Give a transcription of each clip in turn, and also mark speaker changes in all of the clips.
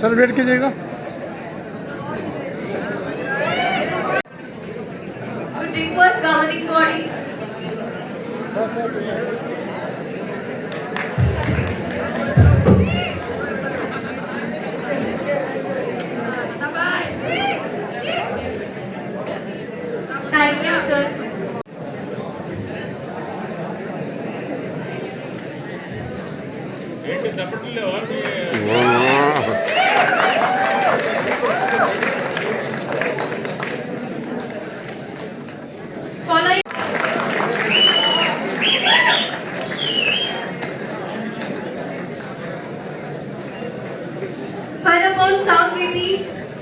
Speaker 1: Sir wait कीजिएगा।
Speaker 2: Request governing body. Thank you, sir. Further post South VP,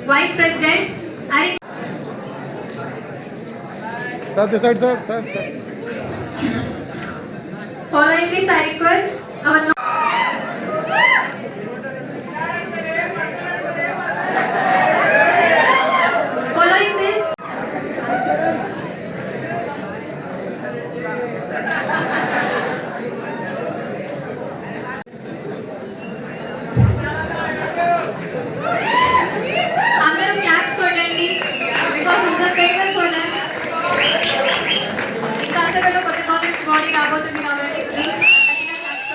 Speaker 2: Vice President.
Speaker 1: Sir, this side, sir.
Speaker 2: Following this, I request our following this. అందరూ claps కొట్టండి because it's a favor for them. ఇంకా అందరిలో కొత్త government body రాబోతుంది కాబట్టి please గట్టిగా claps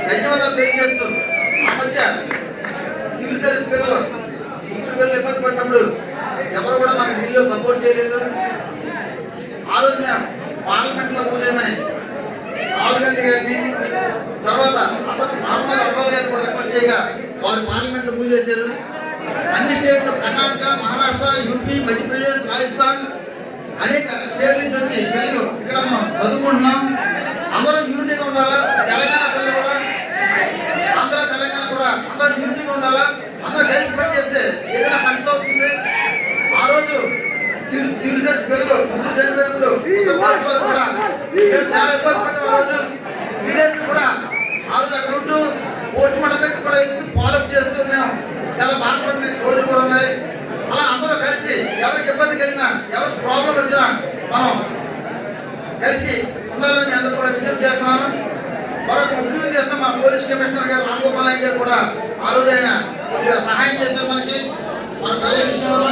Speaker 3: ధన్యవాదాలు తెలియజేస్తూ ఆ మధ్య సివిల్ సర్వీస్ పిల్లలు ఇబ్బంది పడినప్పుడు ఎవరు కూడా మనకి ఢిల్లీలో సపోర్ట్ చేయలేదు. ఆ రోజు మేము పార్లమెంట్లో మూవ్ చేయమని రాహుల్ గాంధీ గారిని తర్వాత అతను రామనాథ్ అగర్వాల్ గారిని కూడా రిక్వెస్ట్ చేయగా వారు పార్లమెంట్లో మూవ్ చేశారు. అన్ని స్టేట్లు కర్ణాటక, మహారాష్ట్ర, యూపీ, మధ్యప్రదేశ్, రాజస్థాన్ అనేక స్టేట్ల నుంచి వచ్చి పిల్లలు ఇక్కడ మనం చదువుకుంటున్నాం. అందరూ యూనిటీగా ఉండాలా. తెలంగాణ పిల్లలు కూడా ఆంధ్ర తెలంగాణ కూడా అందరూ యూనిటీగా ఉండాలా. అందరూ కలిసి పని చేస్తే ఏదైనా సక్సెస్ అవుతుంది. ఆ రోజు సివిల్ సర్వీస్ పిల్లలు ముందు చదివేటప్పుడు కూడా మేము చాలా ఇబ్బంది పడ్డాం. ఆ రోజు 3 days కూడా ఆ రోజు అక్కడ ఉంటూ పోస్ట్ మార్టం దగ్గర కూడా ఎందుకు ఫాలోఅప్ చేస్తూ మేము చాలా బాధపడిన రోజులు కూడా ఉన్నాయి. అలా అందరూ కలిసి ఎవరికి ఇబ్బంది కలిగినా ఎవరికి ప్రాబ్లం వచ్చినా మనం కలిసి ఉండాలని మీ అందరూ కూడా విజ్ఞప్తి చేస్తున్నాను. మరొక ముఖ్య ఉద్దేశం మా పోలీస్ కమిషనర్ గారు రాంగోపాల్ నాయక్ గారు కూడా ఆ రోజు ఆయన కొద్దిగా సహాయం చేశారు మనకి మన పిల్లల విషయంలో.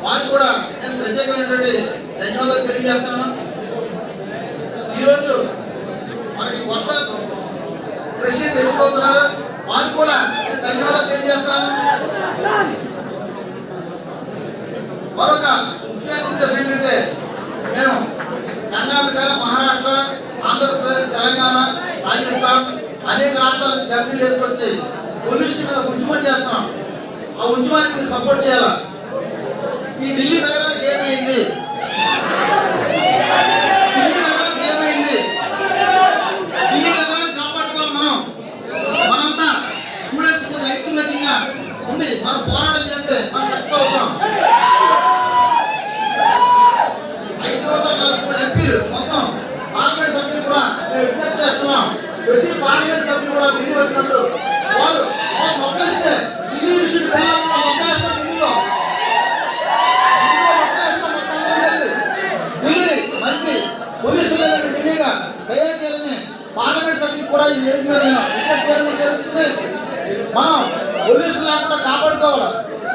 Speaker 3: వారికి కూడా నేను ప్రత్యేకమైనటువంటి ధన్యవాదాలు తెలియజేస్తున్నాను. ఈరోజు మనకి కొత్త ప్రెసిడెంట్ ఎన్నుకోతున్నారు. వారికి కూడా నేను ధన్యవాదాలు తెలియజేస్తున్నాను. మరొక అనేక రాష్ట్రాల నుంచి కంపెనీలు వేసుకొచ్చి పొల్యూషన్ మీద ఉద్యమం చేస్తున్నాం. ఆ ఉద్యమానికి మీరు సపోర్ట్ చేయాలా? ఈ ఢిల్లీ నగరానికి ఏమైంది? ఢిల్లీ నగరానికి ఏమైంది? ఢిల్లీ నగరాన్ని కాపాడుకోవాలి. మనంతా స్టూడెంట్స్ ఐక్యంగా ఉండి మనం పోరాటం చేస్తే మనం సక్సెస్ అవుతాం. 543 ఎంపీలు మొత్తం పార్లమెంట్ సభ్యులు కూడా మేము విజ్ఞప్తి చేస్తున్నాం. ప్రతి పార్లమెంట్ సభ్యులు కూడా ఢిల్లీ వచ్చినప్పుడు వాళ్ళు మొక్కలిస్తే ఢిల్లీ విషయం మొక్కేస్తాం. ఢిల్లీ మంచి పొల్యూషన్ లేని ఢిల్లీగా తయారు చేయాలని పార్లమెంట్ సభ్యులు కూడా ఈ వేదిక మీద విజ్ఞప్తి చేయడం జరుగుతుంది. మనం పొల్యూషన్ లేకుండా కాపాడుకోవాలి.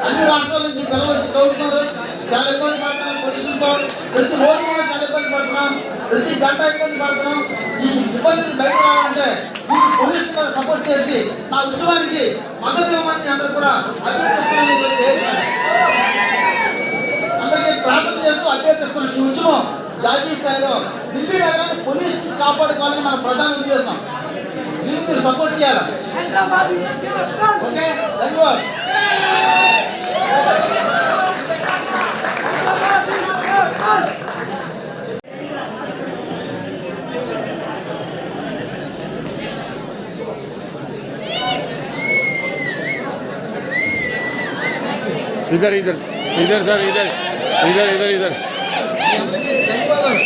Speaker 3: అన్ని రాష్ట్రాల నుంచి పిల్లలు వచ్చి చదువుతున్నారు. చాలా ఇబ్బంది పడుతున్నాం పొల్యూషన్తో. ప్రతి రోజు కూడా చాలా ఇబ్బంది పడుతున్నాం. ప్రతి గంట ఇబ్బంది పడుతున్నాం. ఈ ఇబ్బందిని బయట రావాలంటే మీకు పొల్యూషన్ మీద సపోర్ట్ చేసి నా ఉద్యమానికి మద్దతు ఇవ్వమని అందరూ కూడా అభ్యర్థిస్తున్నాను. అందరికీ ప్రార్థన చేస్తూ అభ్యర్థిస్తున్నాను. ఈ ఉద్యమం జాతీయ స్థాయిలో ఢిల్లీ నగరాన్ని పొల్యూషన్ కాపాడుకోవాలని మన ప్రధాన ఉద్దేశం. దీనికి మీరు సపోర్ట్ చేయాలి. ఓకే, ధన్యవాదాలు.
Speaker 1: इधर इधर इधर सर इधर इधर इधर इधर
Speaker 3: ధన్యవాదాలు.